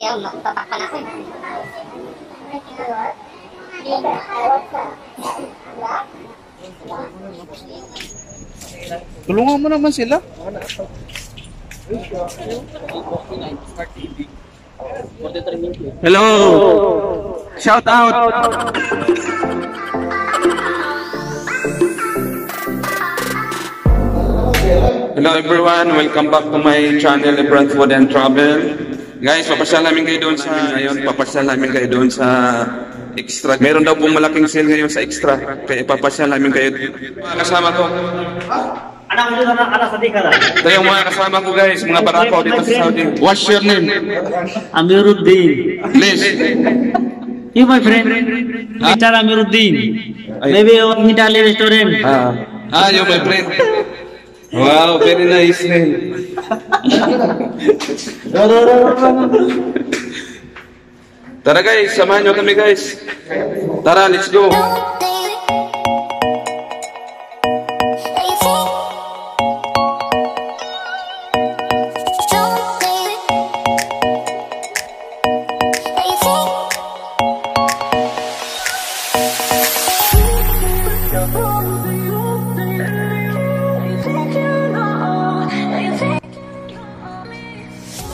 Kaya magtatakpan ako. Tulungan mo naman sila. Hello! Shout out! Hello everyone, welcome back to my channel, Brand Food and Travel. Guys, papasyal namin kayo doon sa Extra. Meron daw pong malaking sale ngayon sa Extra. Kaya papasyal namin kayo. Kasama ko. Anak sa tika. Ito yung mga kasama ko guys, mga barako dito sa Saudi. What's your name? Amiruddin. Please. You my friend? Mr. Amiruddin. Maybe in Italy restaurant. You my friend. Wow, very nice name. Tara guys, samahan nyo kami guys. Tara, let's go.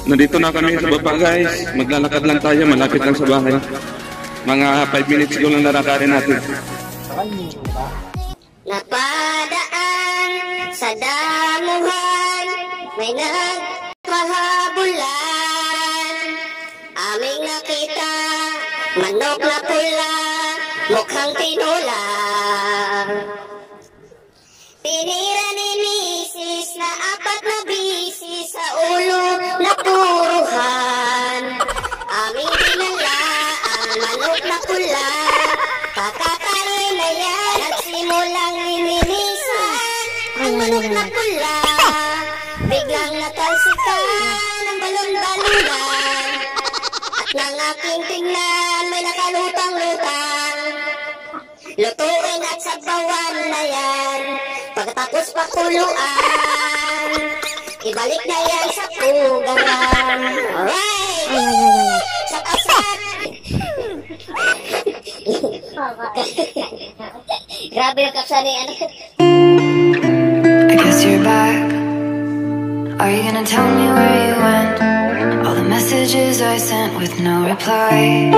Nandito na kami sa baba guys. Maglalakad lang tayo, malapit lang sa bahay. Mga 5 minutes ko lang narakarin natin. Napadaan sa damuhan, may nagpahabulan. Aming nakita, manok na pula, mukhang tinola. Tinira ni misis na 4 na bisis sa ulo na puruhan. Aming dinala ang manok na pula, kakakain na yan at simulang lininisan ang manok na pula. Biglang natalsikan ang balon-balunan at nang aking tingnan may nakalutang-lutang. Lutuin at sabawan na yan, pagkatapos pakuluan, ibalik na yan sa pugaran. Alright! Sak-asak! Grabe yung kapsa ni ano. I guess you're back. Are you gonna tell me where you went? All the messages I sent with no reply.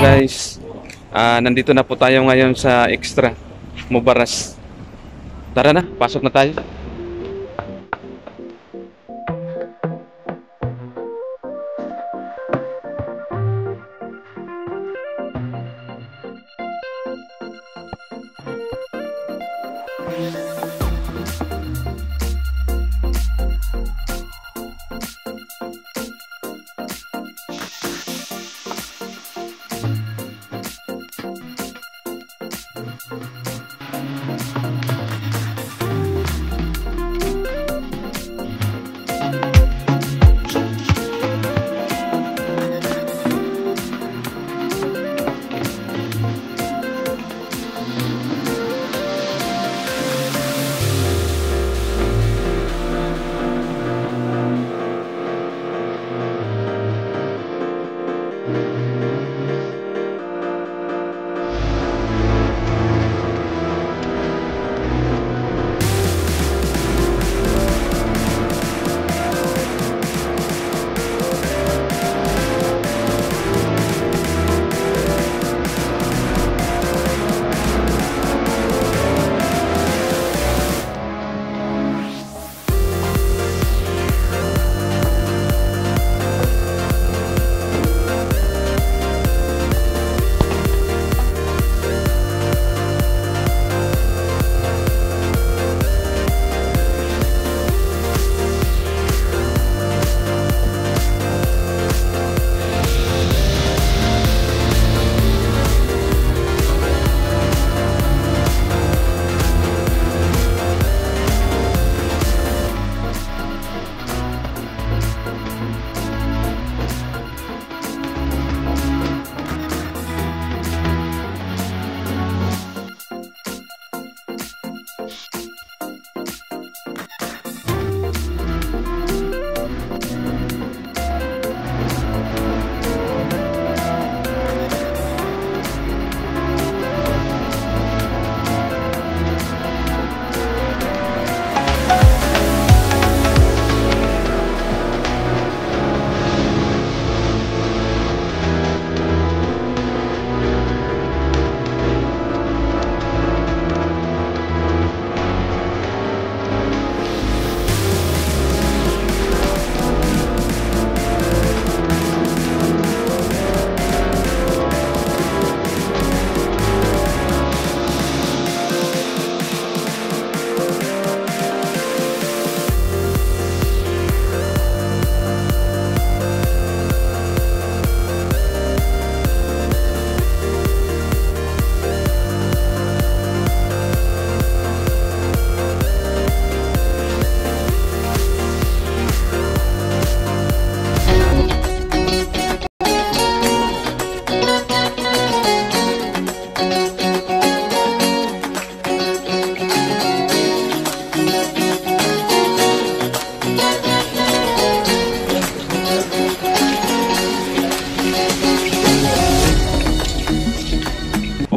guys, nandito na po tayo ngayon sa Extra Mubaras. Tara na, pasok na tayo.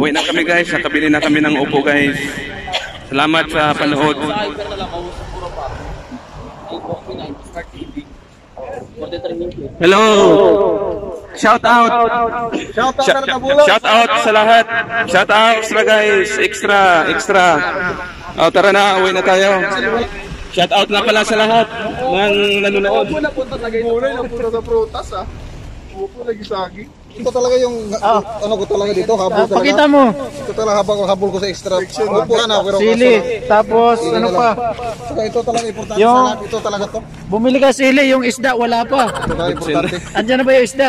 Uwi na kami guys, nakabili na kami ng upo guys. Salamat sa panood. Hello! Shout out! Shout out sa lahat! Shout out sa guys! Extra! O tara na, uwi na tayo. Shout out na pala sa lahat ng nanonood. Napunta sa prutas ah. Upo lagi sagi. Ito talaga yung ano ko talaga dito, habol talaga. Pakita mo. Ito talaga habol ko sa extra. Upo na pero Sili, tapos ano pa? saka ito talaga importante Yung- sa lahat. Ito talaga to. Bumili ka sili, yung isda wala pa. Ito talaga importante. Andiyan na ba yung isda?